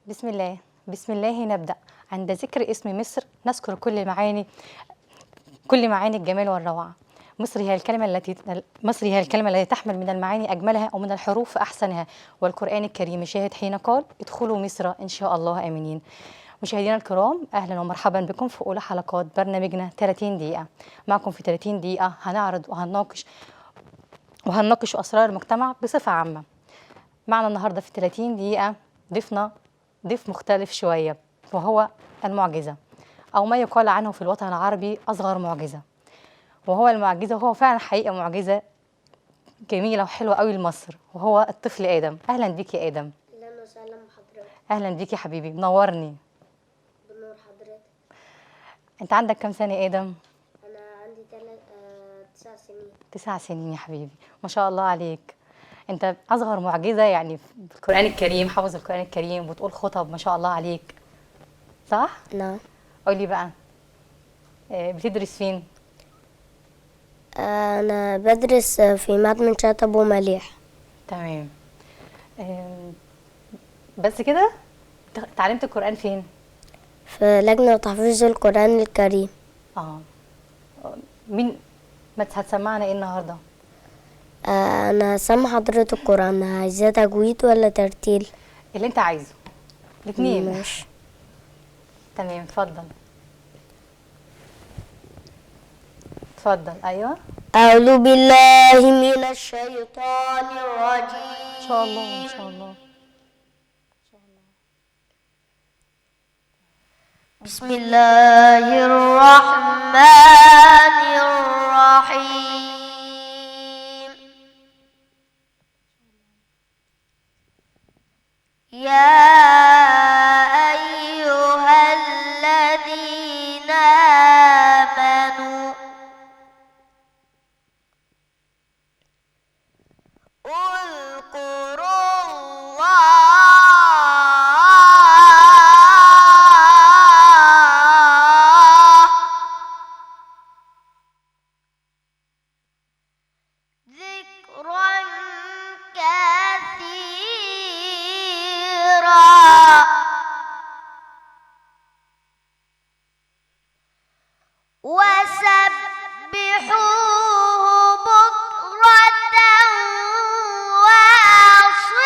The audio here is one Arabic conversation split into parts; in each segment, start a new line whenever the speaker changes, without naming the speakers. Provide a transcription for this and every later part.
بسم الله. بسم الله نبدأ. عند ذكر اسم مصر نذكر كل معاني الجمال والروعة. مصر هي الكلمة التي تحمل من المعاني أجملها ومن الحروف أحسنها، والقرآن الكريم شاهد حين قال ادخلوا مصر إن شاء الله آمنين. مشاهدينا الكرام، أهلا ومرحبا بكم في أولى حلقات برنامجنا 30 دقيقة. معكم في 30 دقيقة هنعرض وهنناقش أسرار المجتمع بصفة عامة. معنا النهاردة في 30 دقيقة ضيف مختلف شوية، وهو المعجزة، أو ما يقال عنه في الوطن العربي أصغر معجزة. وهو فعلا حقيقة معجزة جميلة وحلوة قوي لمصر، وهو الطفل آدم. أهلا بيك يا آدم.
أهلا وسهلا بحضرتك.
أهلا بيك يا حبيبي، منورني.
بنور حضرتك.
أنت عندك كم سنة يا آدم؟
أنا عندي 9 سنين.
9 سنين يا حبيبي، ما شاء الله عليك. أنت أصغر معجزة يعني في القرآن الكريم، حافظ القرآن الكريم وبتقول خطب، ما شاء الله عليك، صح؟
نعم.
قولي بقى، بتدرس فين؟
أنا بدرس في معهد منشأة أبو مليح.
تمام. بس كده؟ اتعلمت القرآن فين؟
في لجنة تحفيظ القرآن الكريم.
مين ما هتسمعنا ايه النهارده؟
أنا سامع حضرتك القرآن، عايزاه تجويد ولا ترتيل؟
اللي انت عايزه، الاثنين.
ماشي.
تمام، اتفضل. اتفضل. ايوه.
أعوذ بالله من الشيطان الرجيم.
ان شاء الله ان شاء الله.
بسم الله الرحمن الرحيم. يا أيها الذين آمنوا اذكروا الله ذكرا كثيرا وسبحوه بكرة وأصيلا.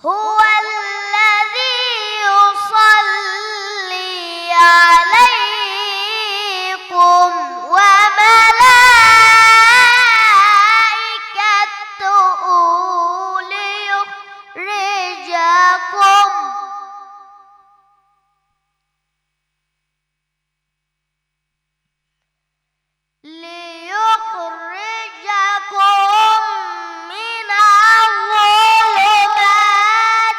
هو الذي يصلي عليكم وملائكته ليخرجكم من الظلمات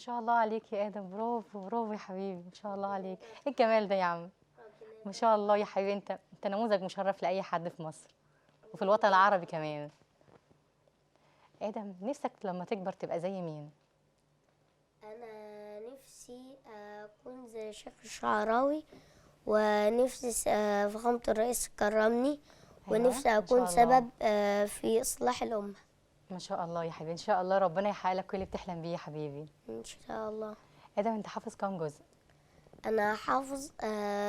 شاء الله عليك يا ادم، برافو برافو يا حبيبي، ما شاء الله عليك. ايه الجمال ده يا عم، ما شاء الله يا حبيبي. انت نموذج مشرف لاي حد في مصر وفي الوطن العربي كمان. ادم، نفسك لما تكبر تبقى زي مين؟
انا نفسي اكون زي شيخ الشعراوي، ونفسي فخامة الرئيس كرمني،
أيوة،
ونفسي
ما
اكون
شاء الله.
سبب في اصلاح الامة.
ما شاء الله يا حبيبي، ان شاء الله ربنا يحقق لك كل اللي بتحلم بيه يا حبيبي.
ان شاء الله.
ادم، انت حافظ كام جزء؟
انا حافظ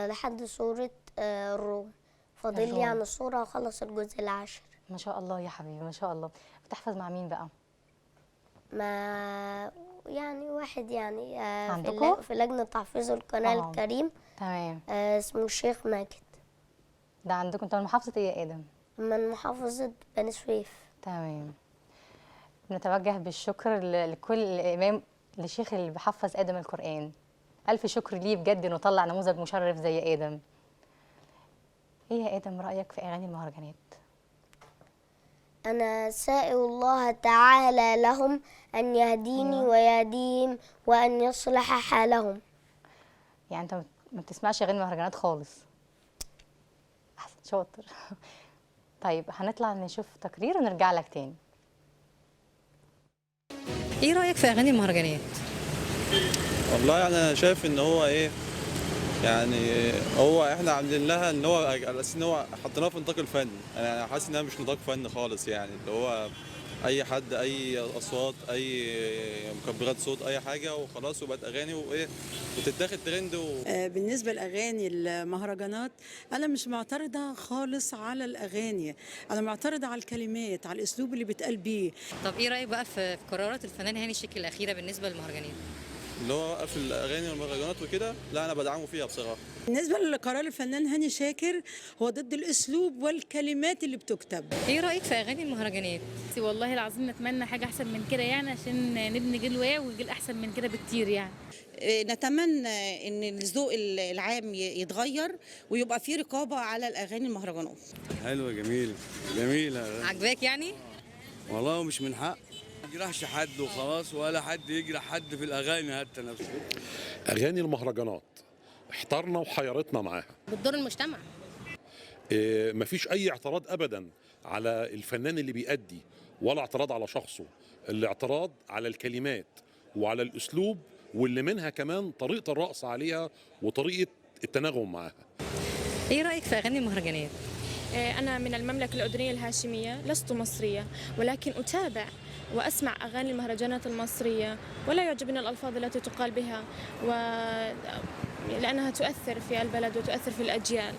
لحد سورة الروم، فاضل لي
الروم.
يعني السورة واخلص الجزء العاشر.
ما شاء الله يا حبيبي، ما شاء الله. بتحفظ مع مين بقى؟
ما يعني واحد يعني
عندكم؟
في لجنة تحفيظ القرآن الكريم.
تمام.
اسمه الشيخ ماجد.
ده عندكم انت من محافظة ايه يا ادم؟
من محافظة بني سويف.
تمام. نتوجه بالشكر لكل امام، للشيخ اللي بيحفظ ادم القرآن. الف شكر ليه بجد انه طلع نموذج مشرف زي ادم. ايه يا ادم رأيك في اغاني المهرجانات؟
أنا سائل الله تعالى لهم أن يهديني ويهديهم وأن يصلح حالهم.
يعني انت ما بتسمعش اغاني مهرجانات خالص؟ احسن، شاطر. طيب هنطلع نشوف تقرير ونرجع لك تاني. ايه رأيك في اغاني المهرجانات؟
والله انا شايف ان هو ايه، يعني هو احنا عاملين لها ان هو على اساس ان هو حطيناها في نطاق الفن. انا حاسس انها مش نطاق فن خالص، يعني اللي هو اي حد، اي اصوات، اي مكبرات صوت، اي حاجه وخلاص، وبقت اغاني وايه وتتاخد ترند
بالنسبة لأغاني المهرجانات، أنا مش معترضة خالص على الأغاني، أنا معترضة على الكلمات، على الأسلوب اللي بيتقال بيه.
طب ايه رأيك بقى في قرارات الفنان هاني شاكر الأخيرة بالنسبة للمهرجانات؟
اللي هو وقف الاغاني والمهرجانات وكده. لا انا بدعمه فيها بصراحه.
بالنسبة لقرار الفنان هاني شاكر، هو ضد الأسلوب والكلمات اللي بتكتب.
ايه رأيك في أغاني المهرجانات؟
والله العظيم نتمنى حاجة أحسن من كده، يعني عشان نبني جيل واعي وجيل أحسن من كده بكتير يعني.
نتمنى ان الذوق العام يتغير ويبقى في رقابه على الاغاني المهرجانات.
حلوه، جميله.
عجباك يعني؟
والله مش من حق ما يجرحش حد وخلاص، ولا حد يجرح حد في الاغاني حتى نفسه.
اغاني المهرجانات احترنا وحيرتنا معاها.
بتضر المجتمع.
مفيش اي اعتراض ابدا على الفنان اللي بيأدي، ولا اعتراض على شخصه. الاعتراض على الكلمات وعلى الاسلوب، واللي منها كمان طريقه الرقص عليها وطريقه التناغم معاها.
ايه رأيك في أغاني المهرجانات؟
أنا من المملكة الأردنية الهاشمية، لست مصرية، ولكن أتابع وأسمع أغاني المهرجانات المصرية، ولا يعجبني الألفاظ التي تقال بها، لأنها تؤثر في البلد وتؤثر في الأجيال.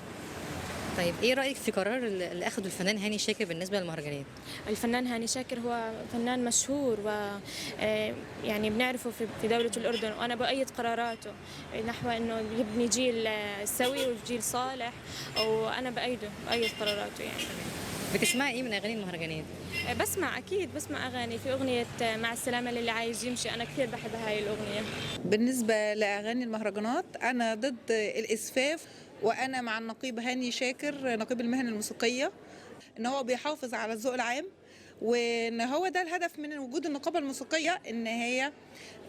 طيب ايه رأيك في قرار اللي أخده الفنان هاني شاكر بالنسبة للمهرجانات؟
الفنان هاني شاكر هو فنان مشهور، و يعني بنعرفه في دولة الأردن، وأنا بأيد قراراته نحو أنه يبني جيل سوي وجيل صالح، وأنا بأيد قراراته يعني.
بتسمعي ايه من أغاني المهرجانات؟
بسمع، أكيد بسمع أغاني. في أغنية مع السلامة للي عايز يمشي، أنا كثير بحب هاي الأغنية.
بالنسبة لأغاني المهرجانات أنا ضد الإسفاف، وأنا مع النقيب هاني شاكر نقيب المهنة الموسيقية، إن هو بيحافظ على الذوق العام، وإن هو ده الهدف من وجود النقابة الموسيقية، إن هي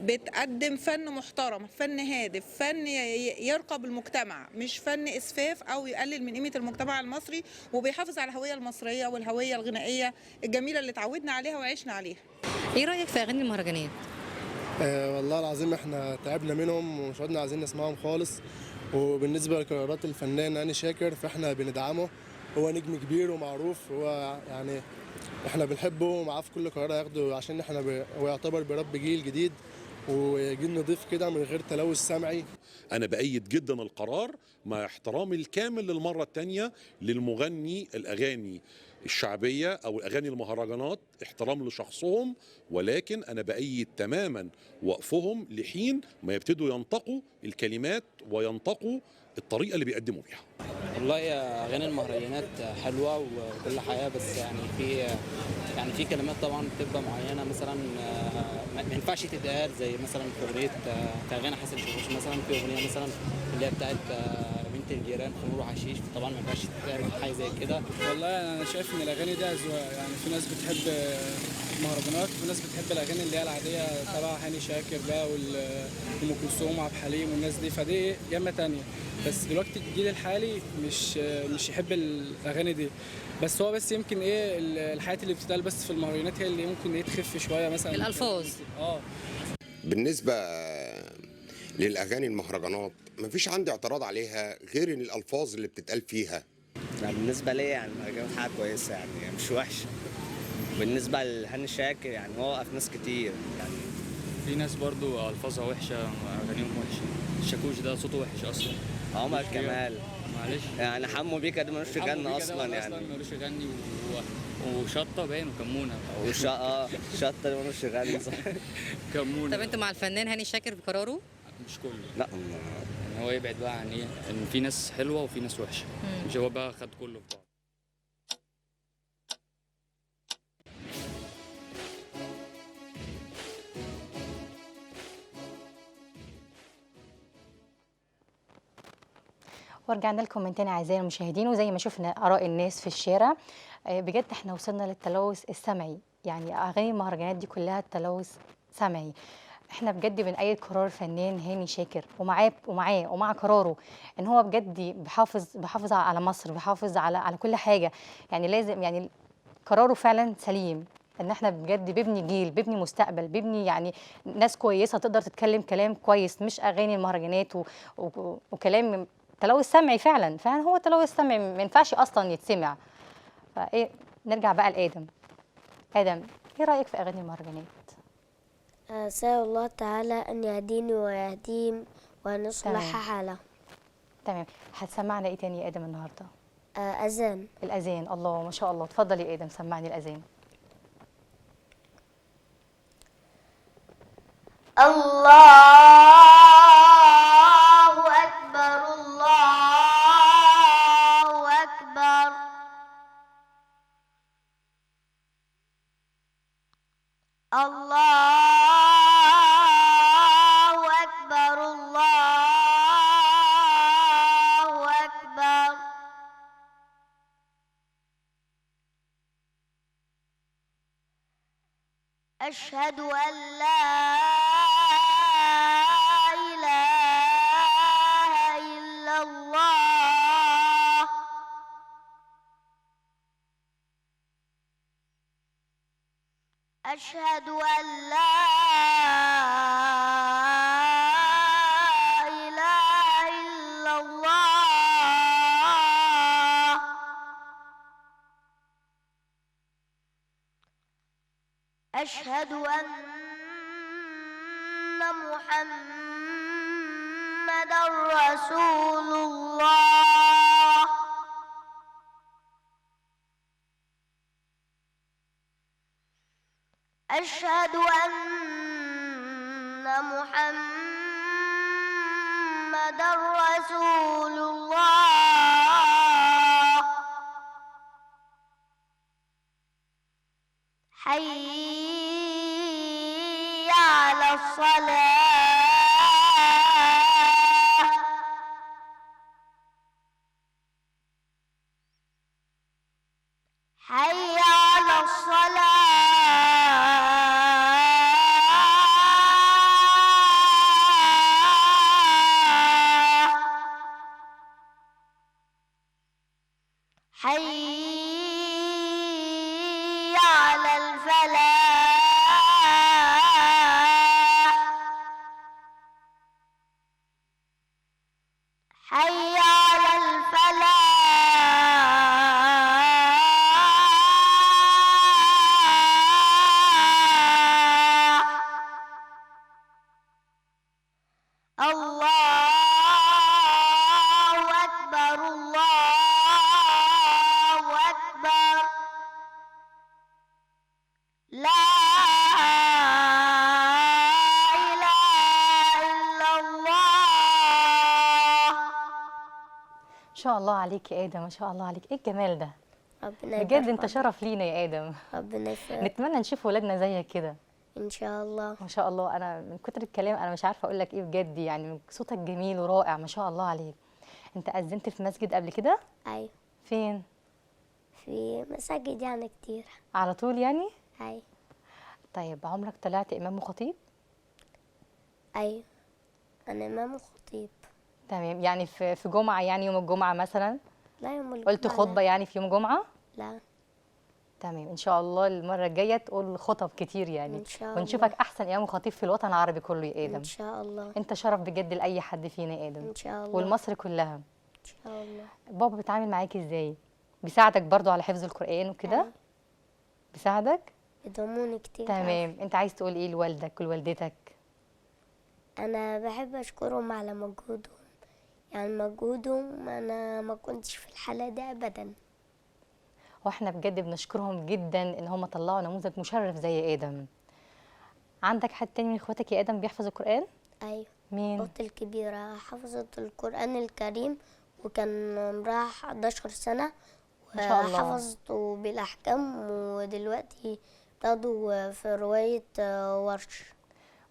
بتقدم فن محترم، فن هادف، فن يرقى بالمجتمع، مش فن إسفاف أو يقلل من قيمة المجتمع المصري، وبيحافظ على الهوية المصرية والهوية الغنائية الجميلة اللي اتعودنا عليها وعشنا عليها.
ايه رأيك في أغاني المهرجانات؟
والله العظيم احنا تعبنا منهم ومش عدنا عايزين نسمعهم خالص. وبالنسبة لقرارات الفنان هاني شاكر فاحنا بندعمه، هو نجم كبير ومعروف، هو يعني احنا بنحبه ومعاه في كل قرار هياخده، عشان احنا هو يعتبر بيربي جيل جديد وجيل نضيف كده من غير تلوث سمعي.
أنا بأيد جدا القرار، مع احترامي الكامل للمرة التانية للمغني الأغاني الشعبية أو أغاني المهرجانات، احترام لشخصهم، ولكن أنا بأيد تماما وقفهم لحين ما يبتدوا ينطقوا الكلمات وينطقوا الطريقة اللي بيقدموا بيها.
والله أغاني المهرجانات حلوة وكل حاجة، بس يعني في كلمات طبعا بتبقى معينة، مثلا ما ينفعش تتقال، زي مثلا في أغنية أغاني حسن شاكوش، مثلا في أغنية مثلا اللي هي بتاعت بنت تقتل جيران خمور وحشيش، فطبعا ما ينفعش تعمل حاجه زي كده.
والله انا شايف ان الاغاني دي اذواق، يعني في ناس بتحب مهرجانات وفي ناس بتحب الاغاني اللي هي العاديه تبع هاني شاكر بقى وام كلثوم وعبد الحليم والناس دي، فدي ياما تانية. بس دلوقتي الجيل الحالي مش يحب الاغاني دي، بس هو بس يمكن ايه الحاجات اللي بتتقال بس في المهرجانات هي اللي ممكن ايه تخف شويه مثلا
الالفاظ.
بالنسبه للاغاني المهرجانات مفيش عندي اعتراض عليها غير ان الالفاظ اللي بتتقال فيها.
يعني بالنسبه لي يعني المهرجانات حاجه كويسه، يعني مش وحشه. بالنسبه لهاني شاكر يعني هو وقف ناس كتير، يعني
في ناس برضو الفاظها وحشه، اغانيهم وحشه. الشاكوش ده صوته وحش اصلا.
عمر كمال
معلش
يعني حمو بيكا ده ملوش يغني اصلا، يعني
ملوش يغني وشطه باين وكمونه
شطه ده ملوش يغني صح.
كمونه.
طب انتوا مع الفنان هاني شاكر بقراره؟
مش كله،
لا
يعني هو يبعد بقى عن ايه، ان في ناس حلوه وفي ناس وحشه، مش هو بقى خد كله في بعض.
ورجعنا لكم من تاني اعزائي المشاهدين، وزي ما شفنا اراء الناس في الشارع، بجد احنا وصلنا للتلوث السمعي. يعني اغاني المهرجانات دي كلها تلوث سمعي. احنا بجد بنأيد قرار الفنان هاني شاكر ومع قراره ان هو بجد بيحافظ على مصر، بيحافظ على كل حاجه. يعني لازم، يعني قراره فعلا سليم، ان احنا بجد بيبني جيل، بيبني مستقبل، بيبني يعني ناس كويسه تقدر تتكلم كلام كويس، مش اغاني المهرجانات وكلام تلوث سمعي. فعلا هو تلوث سمعي ما ينفعش اصلا يتسمع. فايه، نرجع بقى لادم. ادم، ايه رايك في اغاني المهرجانات؟
أسأل الله تعالى أن يهديني ويهديهم وأن يصلح حاله.
تمام. هتسمعنا ايه تاني يا ادم النهارده؟
أذان.
الاذان، الله ما شاء الله. اتفضل يا ادم، سمعني الاذان.
الله أكبر الله أكبر الله أكبر الله أكبر أشهد أن لا إله إلا الله أشهد أن لا إله إلا الله أشهد أن محمدًا رسول الله أشهد أن محمدًا رسول الله حي على الصلاة حي على الصلاة حي على الفلاح حي على الفلاح الله أكبر الله أكبر لا إله إلا الله.
ما شاء الله عليك يا ادم، ما شاء الله عليك. ايه الجمال ده
ربنا
بجد،
يبارك
انت
فيك.
شرف لينا يا ادم.
ربنا يفرح
نتمنى نشوف ولادنا زيك كده
إن شاء الله.
ما شاء الله. انا من كتر الكلام انا مش عارفه اقول لك ايه بجد، يعني صوتك جميل ورائع ما شاء الله عليك. انت اذنت في مسجد قبل كده؟
أيوة،
فين؟
في مساجد يعني كتير.
على طول يعني؟
أيوة.
طيب عمرك طلعت امام وخطيب؟
أيوة، أنا إمام وخطيب.
تمام، يعني في جمعة، يعني يوم الجمعة مثلا
لا، يوم الجمعة
قلت خطبة يعني في يوم جمعة؟
لا.
تمام، ان شاء الله المرة الجاية تقول خطب كتير يعني،
إن شاء
ونشوفك
الله.
احسن امام وخطيب في الوطن العربي كله يا ادم.
إن شاء الله.
انت شرف بجد لاي حد فينا يا ادم،
إن شاء الله.
والمصر كلها.
إن شاء الله.
بابا بيتعامل معاك ازاي؟ بيساعدك برضو على حفظ القرآن وكده؟ بيساعدك؟
بيضموني كتير.
تمام، انت عايز تقول ايه لوالدك ولوالدتك؟
أنا بحب أشكرهم على مجهودهم، يعني مجهودهم أنا ما كنتش في الحالة دي أبدا.
واحنا بجد بنشكرهم جدا ان هم طلعوا نموذج مشرف زي ادم. عندك حد تاني من اخواتك يا ادم بيحفظ القرآن؟
أيوة.
مين؟
أختي الكبيرة حفظت القرآن الكريم، وكان عمرها 11 سنة
ما شاء الله.
وحفظته بالأحكام، ودلوقتي برضه في رواية ورش.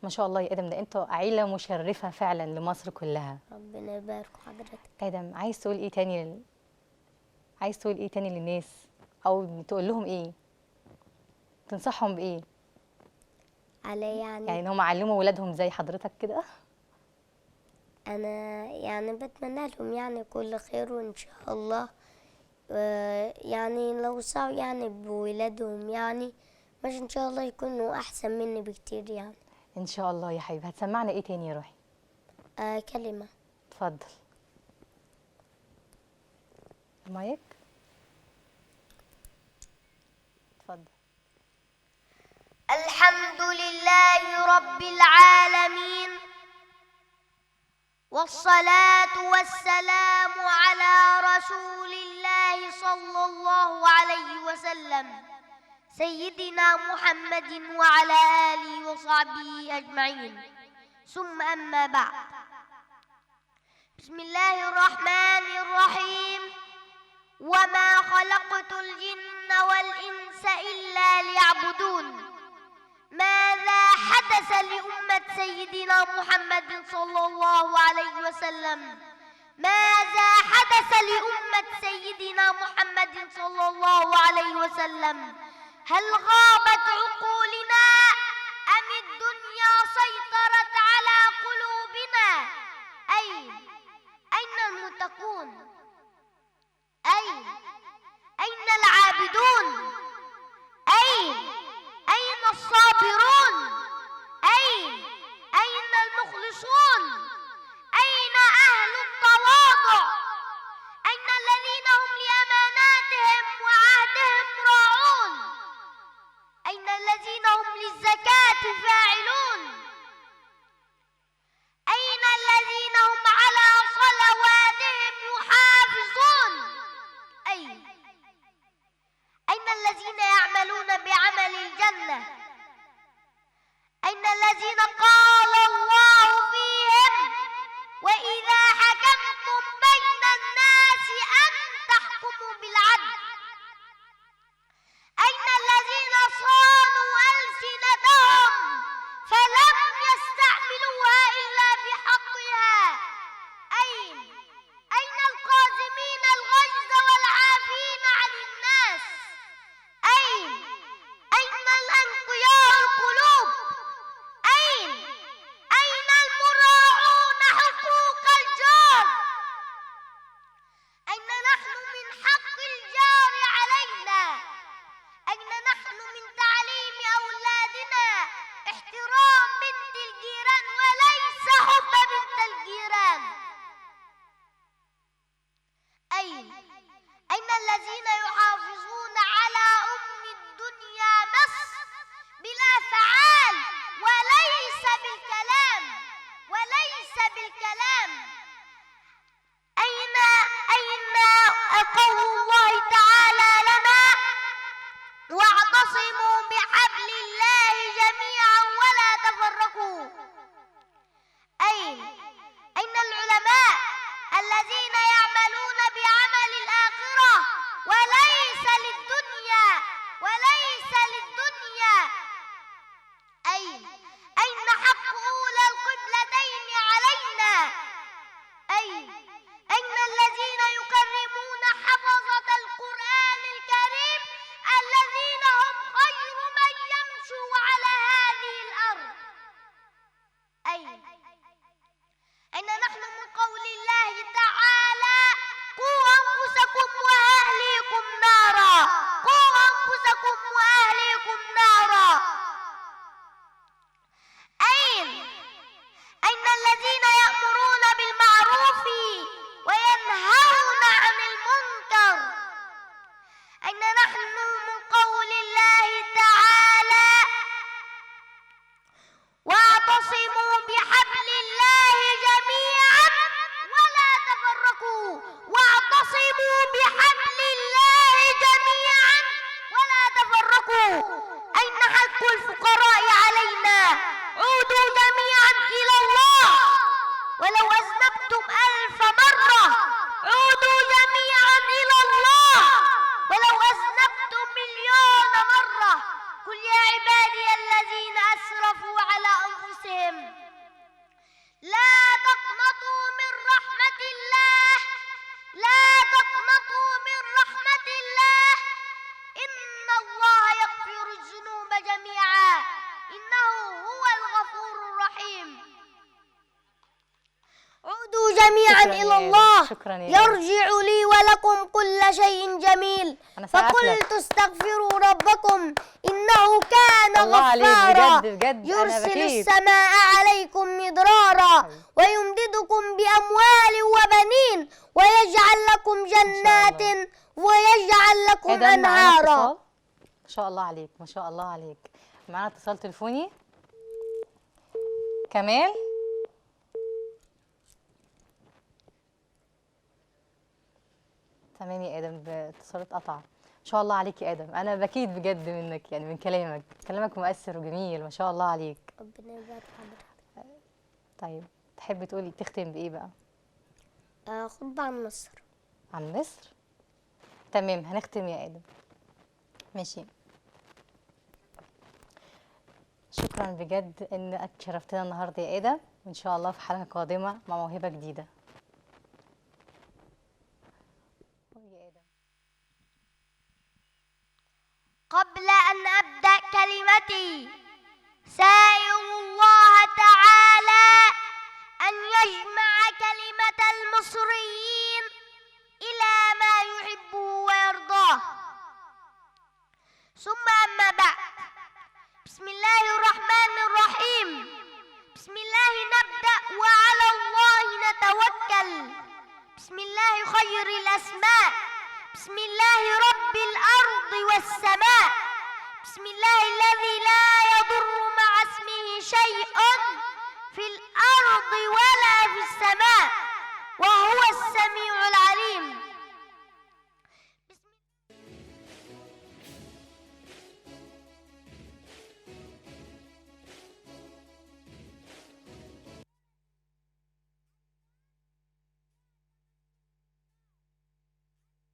ما شاء الله يا ادم، ده انتوا عيلة مشرفة فعلا لمصر كلها.
ربنا يبارك حضرتك.
ادم، عايز تقول ايه تاني عايز تقول ايه تاني للناس، او تقول لهم ايه، تنصحهم بايه؟
على
يعني ان هم علموا ولادهم زي حضرتك كده؟
أنا يعني بتمنى لهم يعني كل خير، وإن شاء الله يعني لو سعوا يعني بولادهم يعني مش إن شاء الله يكونوا أحسن مني بكتير يعني.
ان شاء الله يا حبيبي. هتسمعنا ايه تاني يا روحي؟
كلمة.
اتفضل المايك، اتفضل.
الحمد لله رب العالمين، والصلاة والسلام على رسول الله صلى الله عليه وسلم سيدنا محمد وعلى آله وصحبه أجمعين، ثم أما بعد. بسم الله الرحمن الرحيم. وما خلقت الجن والإنس إلا ليعبدون. ماذا حدث لأمة سيدنا محمد صلى الله عليه وسلم؟ ماذا حدث لأمة سيدنا محمد صلى الله عليه وسلم؟ هل غابت عقولنا أم الدنيا سيطرت على قلوبنا؟ أين المتقون؟ أين العابدون؟ أين الصابرون؟ أين المخلصون؟ أين أهل التواضع؟ أين الذين هم لأماناتهم وعهدهم راعون؟ أين الذين هم للزكاة فاعلون؟ أين الذين هم على صلواتهم يحافظون؟ أين الذين يعملون بعمل الجنة؟ أين الذين قال الله فيهم: وإذا حكمتم بين الناس أن تحكموا بالعدل؟ أين الذين صانوا ألسنتهم فلم يستعملوها إلا بحقها؟ أين القازمين الغيظ والعافين عن الناس؟ أين الأنقياء القلوب؟ أين المراعون حقوق الجار؟ أين نحن من حق الجار علينا؟ أين نحن من تعليم أولادنا احترام بنت الجيران وليس حب بنت الجيران؟ أين الذين يحافظون على أم الدنيا مصر بالأفعال وليس بالكلام؟ أين قول الله تعالى لنا: واعتصموا بحبل الله جميعا ولا تفرقوا؟ أين العلماء الذين يعملون بعمل الآخرة وليس للدنيا؟ أين حق أولى القبلتين علينا؟ أين جميعا إنه هو الغفور الرحيم. عودوا جميعا
شكراً
إلى
يا
الله،
شكراً يا
يرجع لي ولكم كل شيء جميل.
أنا سقف لك.
فقلت استغفروا ربكم إنه كان
الله عليك،
غفارا،
بجد بجد أنا
يرسل
بكيت.
السماء عليكم مدرارا ويمددكم بأموال وبنين ويجعل لكم جنات ويجعل لكم
إيه ده، معانا
أنهارا.
اتصال؟ ما شاء الله عليك، ما شاء الله عليك. معانا اتصال تليفوني. كمال. تمام يا ادم، اتصال اتقطع. ما شاء الله عليك يا ادم، انا بكيت بجد منك، يعني من كلامك مؤثر وجميل، ما شاء الله عليك.
ربنا يبارك حضرتك.
طيب تحب تقولي تختم بايه بقى؟
خطبة عن مصر.
عن مصر؟ تمام، هنختم يا ادم. ماشي. شكرا بجد انك شرفتنا النهارده يا ادم، وان شاء الله في حلقه قادمه مع موهبه جديده.
قبل أن أبدأ كلمتي سائل الله تعالى أن يجمع كلمة المصريين إلى ما يحبه ويرضاه. ثم أما بعد، بسم الله الرحمن الرحيم. بسم الله نبدأ وعلى الله نتوكل. بسم الله خير الأسماء. بسم الله رب الأرض والسماء. بسم الله الذي لا يضر مع اسمه شيء في الأرض ولا في السماء وهو السميع العليم.